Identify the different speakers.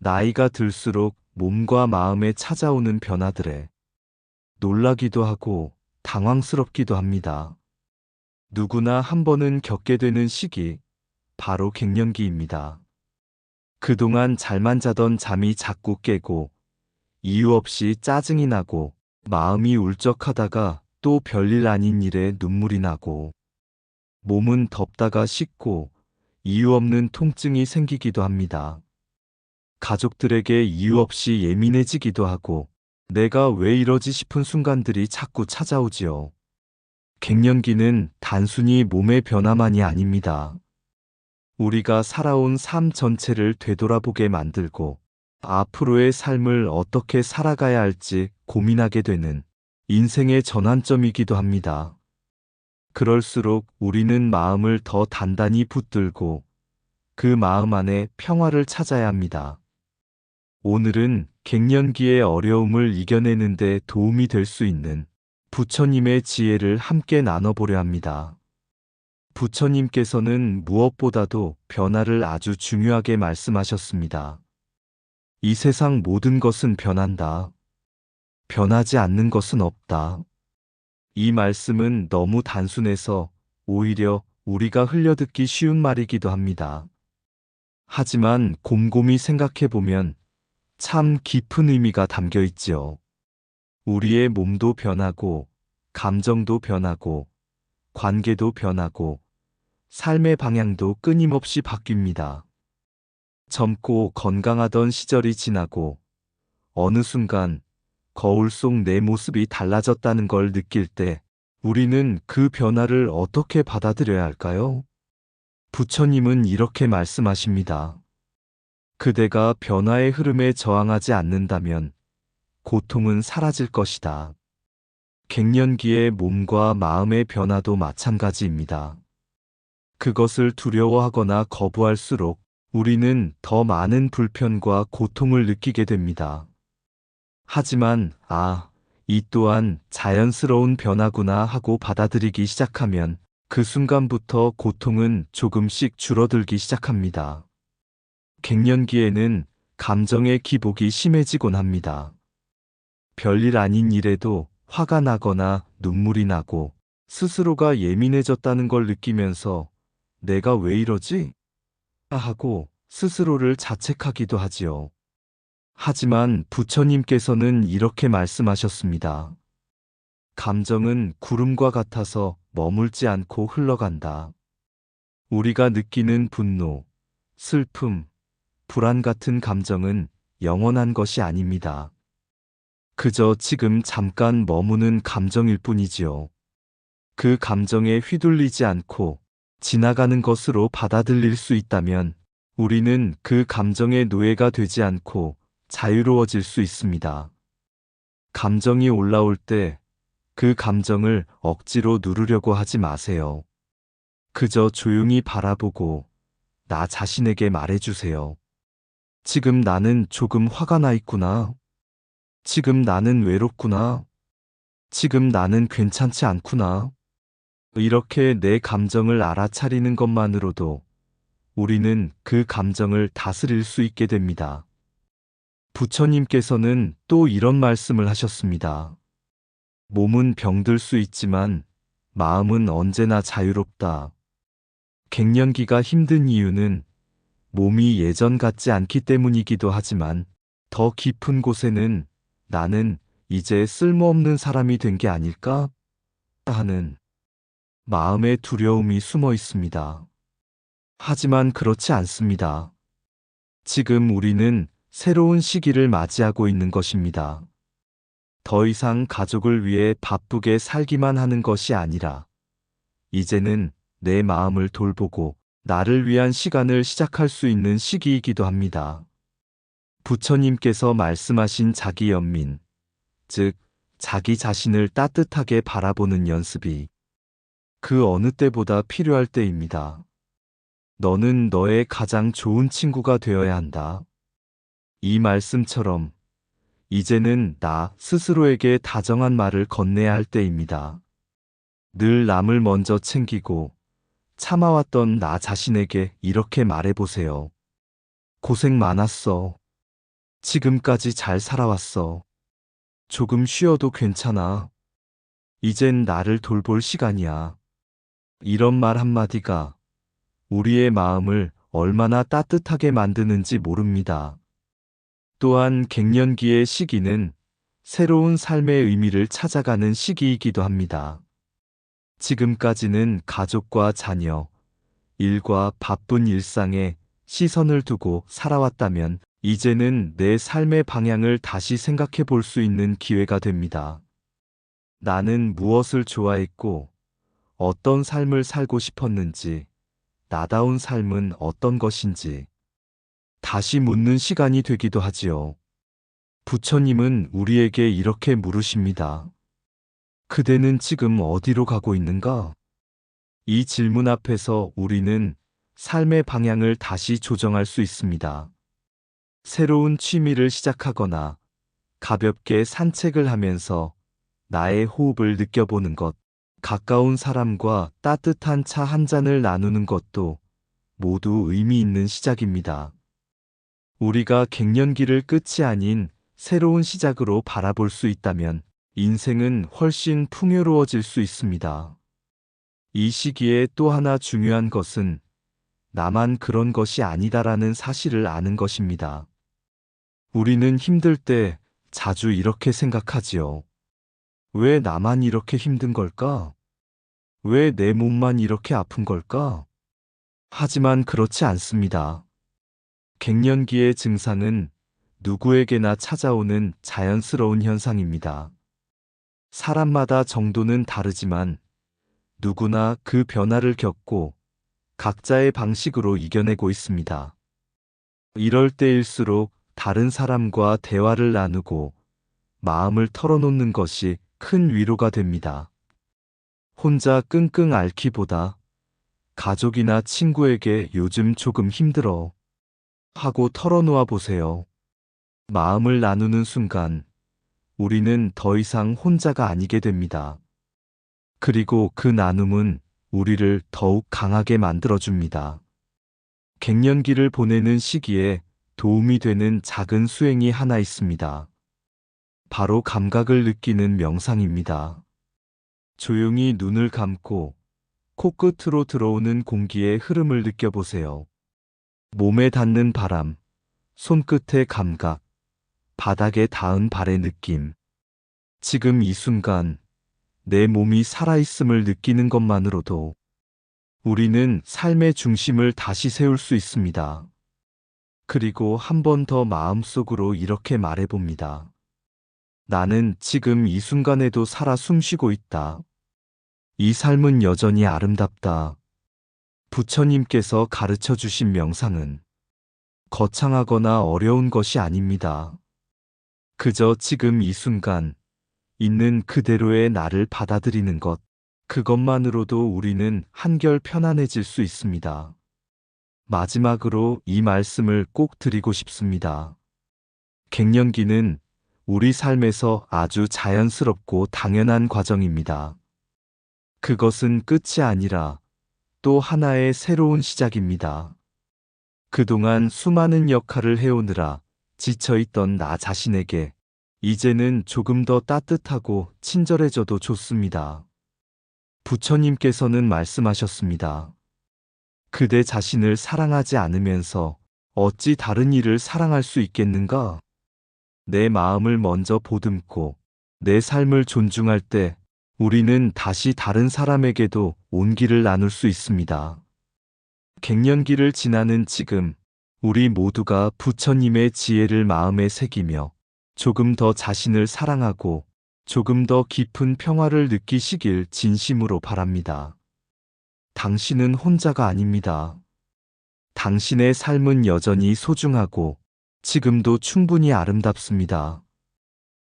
Speaker 1: 나이가 들수록 몸과 마음에 찾아오는 변화들에 놀라기도 하고 당황스럽기도 합니다. 누구나 한 번은 겪게 되는 시기, 바로 갱년기입니다. 그동안 잘만 자던 잠이 자꾸 깨고 이유 없이 짜증이 나고 마음이 울적하다가 또 별일 아닌 일에 눈물이 나고 몸은 덥다가 식고 이유 없는 통증이 생기기도 합니다. 가족들에게 이유 없이 예민해지기도 하고 내가 왜 이러지 싶은 순간들이 자꾸 찾아오지요. 갱년기는 단순히 몸의 변화만이 아닙니다. 우리가 살아온 삶 전체를 되돌아보게 만들고 앞으로의 삶을 어떻게 살아가야 할지 고민하게 되는 인생의 전환점이기도 합니다. 그럴수록 우리는 마음을 더 단단히 붙들고 그 마음 안에 평화를 찾아야 합니다. 오늘은 갱년기의 어려움을 이겨내는 데 도움이 될 수 있는 부처님의 지혜를 함께 나눠보려 합니다. 부처님께서는 무엇보다도 변화를 아주 중요하게 말씀하셨습니다. 이 세상 모든 것은 변한다. 변하지 않는 것은 없다. 이 말씀은 너무 단순해서 오히려 우리가 흘려듣기 쉬운 말이기도 합니다. 하지만 곰곰이 생각해보면 참 깊은 의미가 담겨 있지요. 우리의 몸도 변하고, 감정도 변하고, 관계도 변하고, 삶의 방향도 끊임없이 바뀝니다. 젊고 건강하던 시절이 지나고, 어느 순간 거울 속 내 모습이 달라졌다는 걸 느낄 때, 우리는 그 변화를 어떻게 받아들여야 할까요? 부처님은 이렇게 말씀하십니다. 그대가 변화의 흐름에 저항하지 않는다면 고통은 사라질 것이다. 갱년기의 몸과 마음의 변화도 마찬가지입니다. 그것을 두려워하거나 거부할수록 우리는 더 많은 불편과 고통을 느끼게 됩니다. 하지만, 이 또한 자연스러운 변화구나 하고 받아들이기 시작하면 그 순간부터 고통은 조금씩 줄어들기 시작합니다. 갱년기에는 감정의 기복이 심해지곤 합니다. 별일 아닌 일에도 화가 나거나 눈물이 나고 스스로가 예민해졌다는 걸 느끼면서 내가 왜 이러지? 하고 스스로를 자책하기도 하지요. 하지만 부처님께서는 이렇게 말씀하셨습니다. 감정은 구름과 같아서 머물지 않고 흘러간다. 우리가 느끼는 분노, 슬픔, 불안 같은 감정은 영원한 것이 아닙니다. 그저 지금 잠깐 머무는 감정일 뿐이지요. 그 감정에 휘둘리지 않고 지나가는 것으로 받아들일 수 있다면 우리는 그 감정의 노예가 되지 않고 자유로워질 수 있습니다. 감정이 올라올 때 그 감정을 억지로 누르려고 하지 마세요. 그저 조용히 바라보고 나 자신에게 말해주세요. 지금 나는 조금 화가 나 있구나. 지금 나는 외롭구나. 지금 나는 괜찮지 않구나. 이렇게 내 감정을 알아차리는 것만으로도 우리는 그 감정을 다스릴 수 있게 됩니다. 부처님께서는 또 이런 말씀을 하셨습니다. 몸은 병들 수 있지만 마음은 언제나 자유롭다. 갱년기가 힘든 이유는 몸이 예전 같지 않기 때문이기도 하지만 더 깊은 곳에는 나는 이제 쓸모없는 사람이 된 게 아닐까? 하는 마음의 두려움이 숨어 있습니다. 하지만 그렇지 않습니다. 지금 우리는 새로운 시기를 맞이하고 있는 것입니다. 더 이상 가족을 위해 바쁘게 살기만 하는 것이 아니라 이제는 내 마음을 돌보고 나를 위한 시간을 시작할 수 있는 시기이기도 합니다. 부처님께서 말씀하신 자기 연민, 즉 자기 자신을 따뜻하게 바라보는 연습이 그 어느 때보다 필요할 때입니다. 너는 너의 가장 좋은 친구가 되어야 한다. 이 말씀처럼 이제는 나 스스로에게 다정한 말을 건네야 할 때입니다. 늘 남을 먼저 챙기고 참아왔던 나 자신에게 이렇게 말해보세요. 고생 많았어. 지금까지 잘 살아왔어. 조금 쉬어도 괜찮아. 이젠 나를 돌볼 시간이야. 이런 말 한마디가 우리의 마음을 얼마나 따뜻하게 만드는지 모릅니다. 또한 갱년기의 시기는 새로운 삶의 의미를 찾아가는 시기이기도 합니다. 지금까지는 가족과 자녀, 일과 바쁜 일상에 시선을 두고 살아왔다면 이제는 내 삶의 방향을 다시 생각해 볼 수 있는 기회가 됩니다. 나는 무엇을 좋아했고 어떤 삶을 살고 싶었는지, 나다운 삶은 어떤 것인지 다시 묻는 시간이 되기도 하지요. 부처님은 우리에게 이렇게 물으십니다. 그대는 지금 어디로 가고 있는가? 이 질문 앞에서 우리는 삶의 방향을 다시 조정할 수 있습니다. 새로운 취미를 시작하거나 가볍게 산책을 하면서 나의 호흡을 느껴보는 것, 가까운 사람과 따뜻한 차 한 잔을 나누는 것도 모두 의미 있는 시작입니다. 우리가 갱년기를 끝이 아닌 새로운 시작으로 바라볼 수 있다면 인생은 훨씬 풍요로워질 수 있습니다. 이 시기에 또 하나 중요한 것은 나만 그런 것이 아니다라는 사실을 아는 것입니다. 우리는 힘들 때 자주 이렇게 생각하지요. 왜 나만 이렇게 힘든 걸까? 왜 내 몸만 이렇게 아픈 걸까? 하지만 그렇지 않습니다. 갱년기의 증상은 누구에게나 찾아오는 자연스러운 현상입니다. 사람마다 정도는 다르지만 누구나 그 변화를 겪고 각자의 방식으로 이겨내고 있습니다. 이럴 때일수록 다른 사람과 대화를 나누고 마음을 털어놓는 것이 큰 위로가 됩니다. 혼자 끙끙 앓기보다 가족이나 친구에게 요즘 조금 힘들어 하고 털어놓아 보세요. 마음을 나누는 순간 우리는 더 이상 혼자가 아니게 됩니다. 그리고 그 나눔은 우리를 더욱 강하게 만들어줍니다. 갱년기를 보내는 시기에 도움이 되는 작은 수행이 하나 있습니다. 바로 감각을 느끼는 명상입니다. 조용히 눈을 감고 코끝으로 들어오는 공기의 흐름을 느껴보세요. 몸에 닿는 바람, 손끝의 감각, 바닥에 닿은 발의 느낌. 지금 이 순간 내 몸이 살아있음을 느끼는 것만으로도 우리는 삶의 중심을 다시 세울 수 있습니다. 그리고 한 번 더 마음속으로 이렇게 말해봅니다. 나는 지금 이 순간에도 살아 숨쉬고 있다. 이 삶은 여전히 아름답다. 부처님께서 가르쳐 주신 명상은 거창하거나 어려운 것이 아닙니다. 그저 지금 이 순간 있는 그대로의 나를 받아들이는 것, 그것만으로도 우리는 한결 편안해질 수 있습니다. 마지막으로 이 말씀을 꼭 드리고 싶습니다. 갱년기는 우리 삶에서 아주 자연스럽고 당연한 과정입니다. 그것은 끝이 아니라 또 하나의 새로운 시작입니다. 그동안 수많은 역할을 해오느라 지쳐있던 나 자신에게 이제는 조금 더 따뜻하고 친절해져도 좋습니다. 부처님께서는 말씀하셨습니다. 그대 자신을 사랑하지 않으면서 어찌 다른 이를 사랑할 수 있겠는가? 내 마음을 먼저 보듬고 내 삶을 존중할 때 우리는 다시 다른 사람에게도 온기를 나눌 수 있습니다. 갱년기를 지나는 지금 우리 모두가 부처님의 지혜를 마음에 새기며 조금 더 자신을 사랑하고 조금 더 깊은 평화를 느끼시길 진심으로 바랍니다. 당신은 혼자가 아닙니다. 당신의 삶은 여전히 소중하고 지금도 충분히 아름답습니다.